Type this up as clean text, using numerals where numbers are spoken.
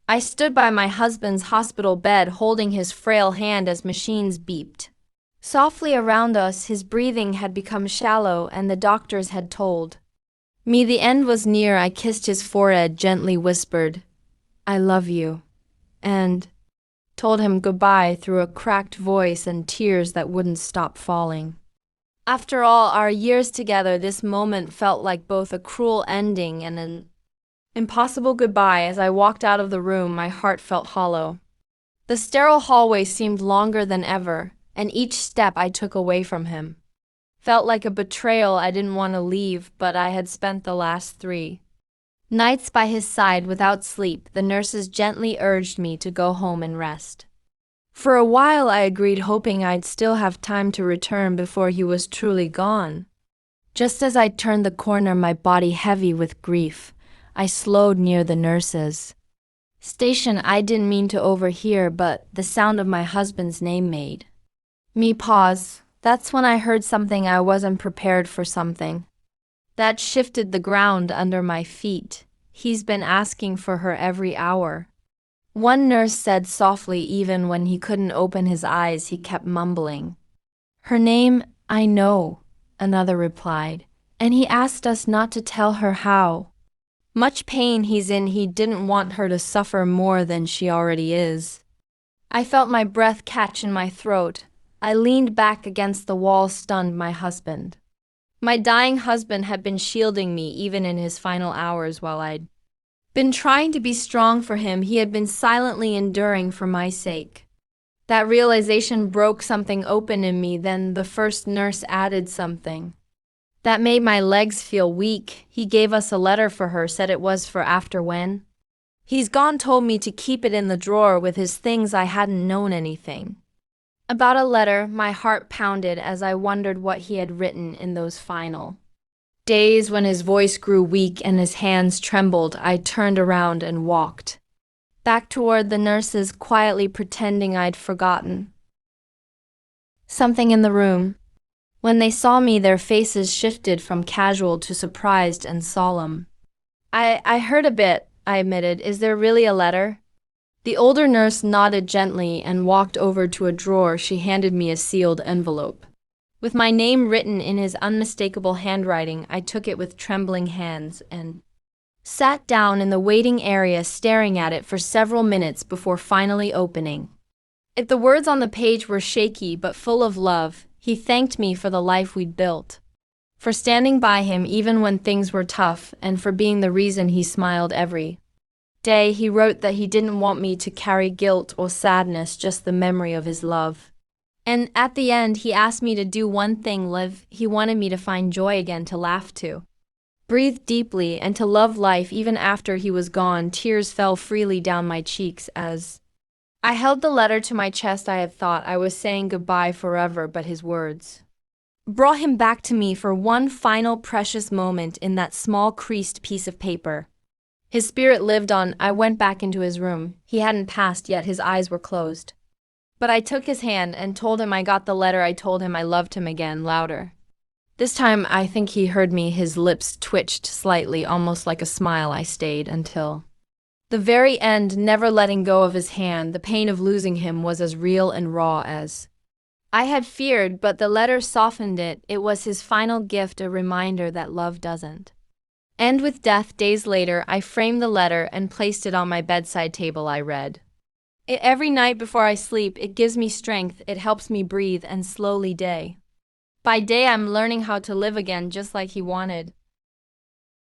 I stood by my husband's hospital bed holding his frail hand as machines beeped. Softly around us, his breathing had become shallow and the doctors had told me the end was near. I kissed his forehead, gently whispered, "I love you," and told him goodbye through a cracked voice and tears that wouldn't stop falling. After all our years together, this moment felt like both a cruel ending and an impossible goodbye. As I walked out of the room, my heart felt hollow. The sterile hallway seemed longer than ever, and each step I took away from him felt like a betrayal. I didn't want to leave, but I had spent the last 3 nights by his side without sleep. The nurses gently urged me to go home and rest. For a while I agreed, hoping I'd still have time to return before he was truly gone. Just as I turned the corner, my body heavy with grief, I slowed near the nurses' station. I didn't mean to overhear, but the sound of my husband's name made me pause. That's when I heard something I wasn't prepared for, something that shifted the ground under my feet. "He's been asking for her every hour," one nurse said softly. Even when he couldn't open his eyes, he kept mumbling, "Her name, I know," another replied, "and he asked us not to tell her how much pain he's in. He didn't want her to suffer more than she already is." I felt my breath catch in my throat. I leaned back against the wall, stunned. My husband, my dying husband, had been shielding me even in his final hours. While I'd been trying to be strong for him, he had been silently enduring for my sake. That realization broke something open in me. Then the first nurse added something that made my legs feel weak. "He gave us a letter for her, said it was for after when he's gone, told me to keep it in the drawer with his things." I hadn't known anything about a letter. My heart pounded as I wondered what he had written in those final days. When his voice grew weak and his hands trembled, I turned around and walked back toward the nurses, quietly pretending I'd forgotten something in the room. When they saw me, their faces shifted from casual to surprised and solemn. I heard a bit," I admitted. "Is there really a letter?" The older nurse nodded gently and walked over to a drawer. She handed me a sealed envelope with my name written in his unmistakable handwriting. I took it with trembling hands and sat down in the waiting area, staring at it for several minutes before finally opening it. The words on the page were shaky but full of love. He thanked me for the life we'd built, for standing by him even when things were tough, and for being the reason he smiled every day. He wrote that he didn't want me to carry guilt or sadness, just the memory of his love. And at the end, he asked me to do one thing: live. He wanted me to find joy again, to laugh, to breathe deeply, and to love life even after he was gone. Tears fell freely down my cheeks as I held the letter to my chest. I had thought I was saying goodbye forever, but his words brought him back to me for one final precious moment in that small creased piece of paper. His spirit lived on. I went back into his room. He hadn't passed yet, his eyes were closed. But I took his hand and told him I got the letter. I told him I loved him again, louder. This time I think he heard me. His lips twitched slightly, almost like a smile. I stayed until the very end, never letting go of his hand. The pain of losing him was as real and raw as I had feared, but the letter softened it. It was his final gift, a reminder that love doesn't end with death. Days later, I framed the letter and placed it on my bedside table. I read it every night before I sleep. It gives me strength, it helps me breathe, and slowly, day by day, I'm learning how to live again just like he wanted.